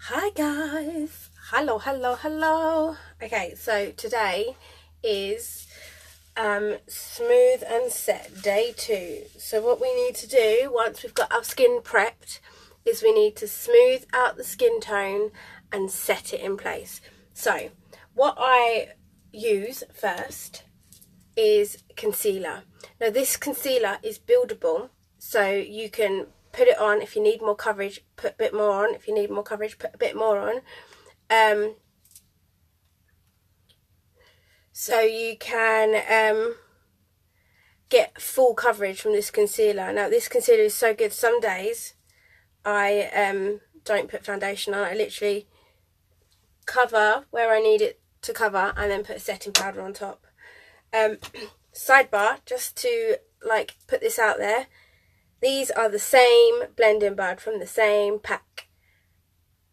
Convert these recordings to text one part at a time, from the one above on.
Hi guys, hello. Okay, so today is smooth and set day 2. So what we need to do once we've got our skin prepped is we need to smooth out the skin tone and set it in place. So what I use first is concealer. Now this concealer is buildable, so you can put it on. If you need more coverage, put a bit more on. If you need more coverage, put a bit more on. So you can get full coverage from this concealer. Now this concealer is so good. Some days I don't put foundation on. I literally cover where I need it to cover and then put setting powder on top. Sidebar, just to like put this out there, these are the same blending bud from the same pack.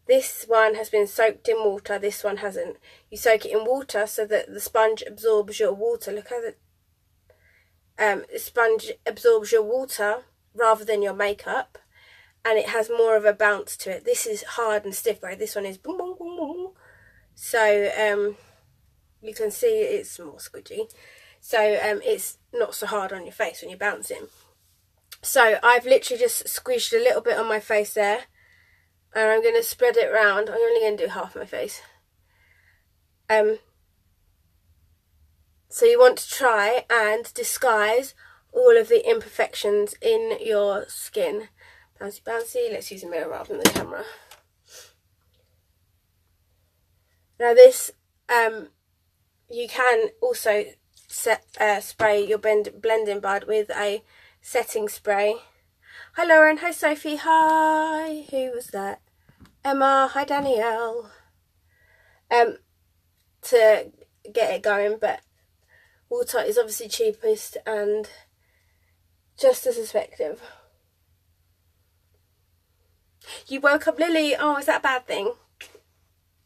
This one has been soaked in water, this one hasn't. You soak it in water so that the sponge absorbs your water. Look how the sponge absorbs your water rather than your makeup, and it has more of a bounce to it. This is hard and stiff, right? This one is boom, boom, boom, boom. So you can see it's more squidgy. So it's not so hard on your face when you're bouncing. So I've literally just squished a little bit on my face there, and I'm going to spread it around. I'm only going to do half my face. So you want to try and disguise all of the imperfections in your skin. Bouncy, bouncy. Let's use a mirror rather than the camera. Now this, you can also spray your blending bud with a setting spray. Hi Lauren, hi Sophie, hi, who was that? Emma, hi Danielle. To get it going, but water is obviously cheapest and just as effective. You woke up Lily, oh, is that a bad thing?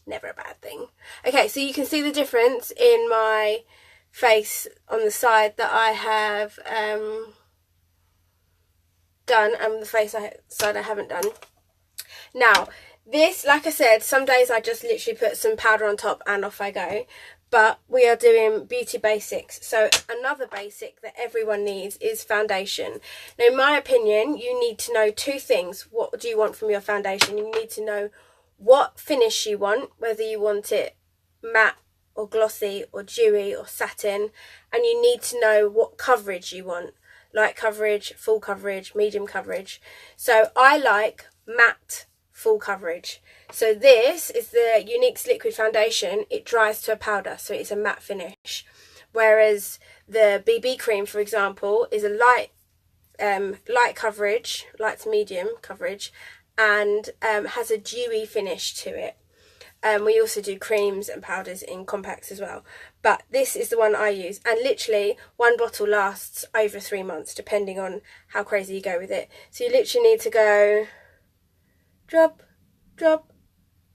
Never a bad thing. Okay, so you can see the difference in my face on the side that I have done and the side I haven't done. Now this, like I said, some days I just literally put some powder on top and off I go, but we are doing beauty basics. So another basic that everyone needs is foundation. Now in my opinion, you need to know two things. What do you want from your foundation? You need to know what finish you want, whether you want it matte or glossy or dewy or satin, and you need to know what coverage you want. Light coverage, full coverage, medium coverage. So I like matte full coverage. So this is the Younique's liquid foundation. It dries to a powder, so it's a matte finish. Whereas the BB cream, for example, is a light coverage, light to medium coverage, and has a dewy finish to it. We also do creams and powders in compacts as well, but this is the one I use, and literally one bottle lasts over 3 months depending on how crazy you go with it. So you literally need to go drop, drop,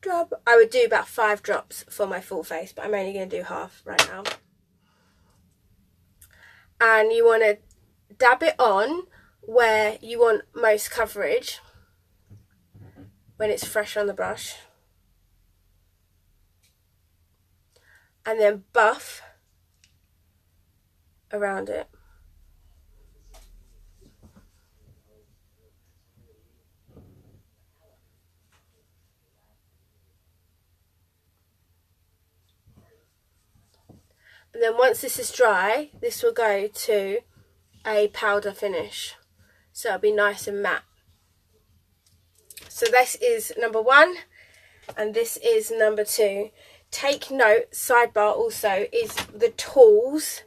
drop. I would do about 5 drops for my full face, but I'm only going to do half right now. And you want to dab it on where you want most coverage when it's fresh on the brush, and then buff around it. And then once this is dry, this will go to a powder finish, so it'll be nice and matte. So this is number 1 and this is number 2. Take note, sidebar also, is the tools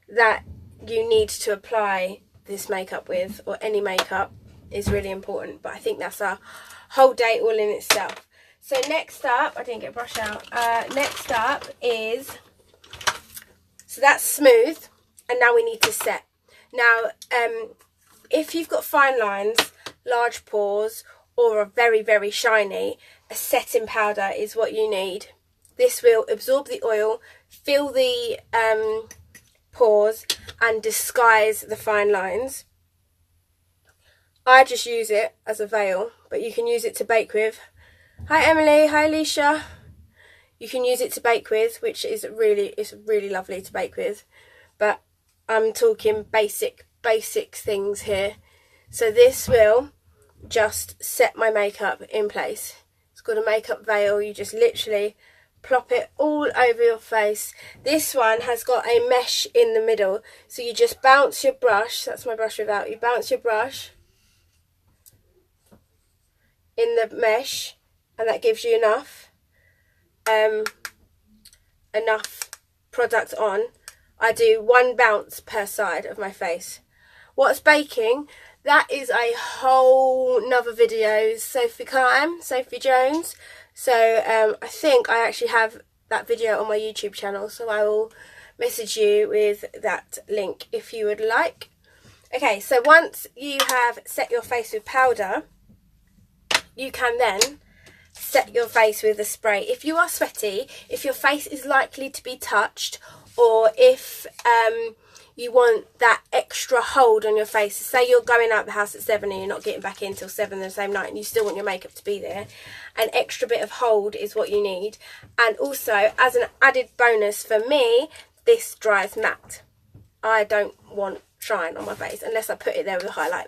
that you need to apply this makeup with, or any makeup, is really important, but I think that's a whole day all in itself. So next up, I didn't get a brush out, next up is, so that's smooth, and now we need to set. Now if you've got fine lines, large pores, or are very, very shiny, a setting powder is what you need. This will absorb the oil, fill the pores, and disguise the fine lines. I just use it as a veil, but you can use it to bake with. Hi Emily, hi Alicia. You can use it to bake with, which is it's really lovely to bake with. But I'm talking basic things here. So this will just set my makeup in place. It's called a makeup veil. You just literally plop it all over your face. This one has got a mesh in the middle, so you just bounce your brush. That's my brush without. You bounce your brush in the mesh, and that gives you enough product on. I do 1 bounce per side of my face. What's baking? That is a whole nother video. Sophie Jones. So I think I actually have that video on my YouTube channel, so I will message you with that link if you would like. Okay, so once you have set your face with powder, you can then set your face with a spray. If you are sweaty, if your face is likely to be touched, or if you want that extra hold on your face, say you're going out the house at 7 and you're not getting back in till 7 the same night and you still want your makeup to be there, an extra bit of hold is what you need. And also, as an added bonus for me, this dries matte. I don't want shine on my face unless I put it there with a highlight.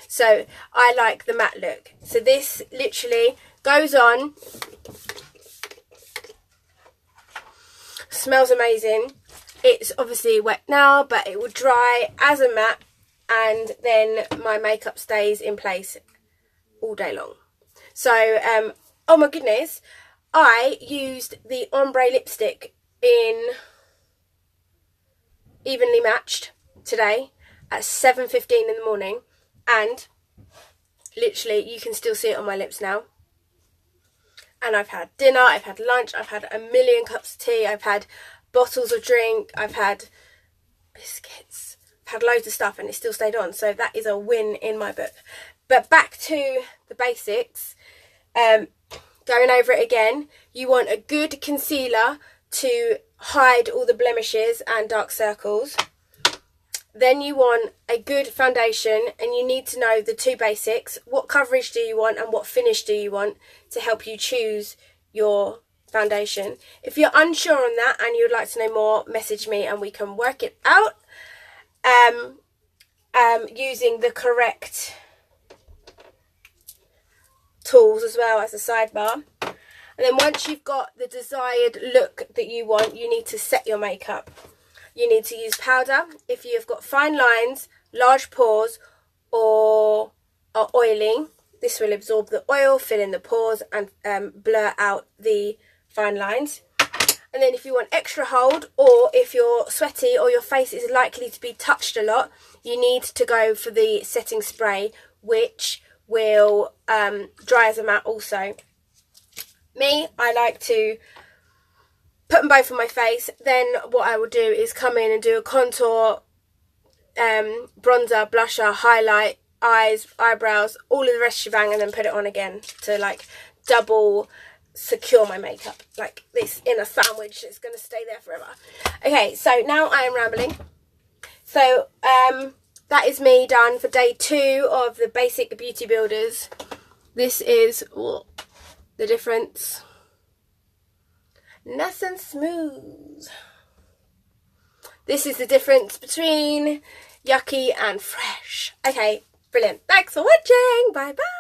So I like the matte look. So this literally goes on, smells amazing. It's obviously wet now, but it will dry as a matte, and then my makeup stays in place all day long. So, oh my goodness, I used the ombre lipstick in Evenly Matched today at 7:15 in the morning, and literally you can still see it on my lips now. And I've had dinner, I've had lunch, I've had a million cups of tea, I've had bottles of drink, I've had biscuits, I've had loads of stuff, and it still stayed on. So that is a win in my book. But back to the basics, going over it again, you want a good concealer to hide all the blemishes and dark circles. Then you want a good foundation, and you need to know the 2 basics. What coverage do you want and what finish do you want to help you choose your foundation. If you're unsure on that and you'd like to know more, message me and we can work it out using the correct tools as well as a sidebar. And then once you've got the desired look that you want, you need to set your makeup. You need to use powder if you've got fine lines, large pores, or are oily. This will absorb the oil, fill in the pores, and blur out the fine lines. And then if you want extra hold, or if you're sweaty or your face is likely to be touched a lot, you need to go for the setting spray, which will dry as a matte also. Me, I like to put them both on my face. Then what I will do is come in and do a contour, bronzer, blusher, highlight, eyes, eyebrows, all of the rest shebang, and then put it on again to like double secure my makeup, like this in a sandwich. It's going to stay there forever. Okay, so now I am rambling. So that is me done for day 2 of the basic beauty builders. This is the difference. Nice and smooth. This is the difference between yucky and fresh. Okay, brilliant. Thanks for watching. Bye bye.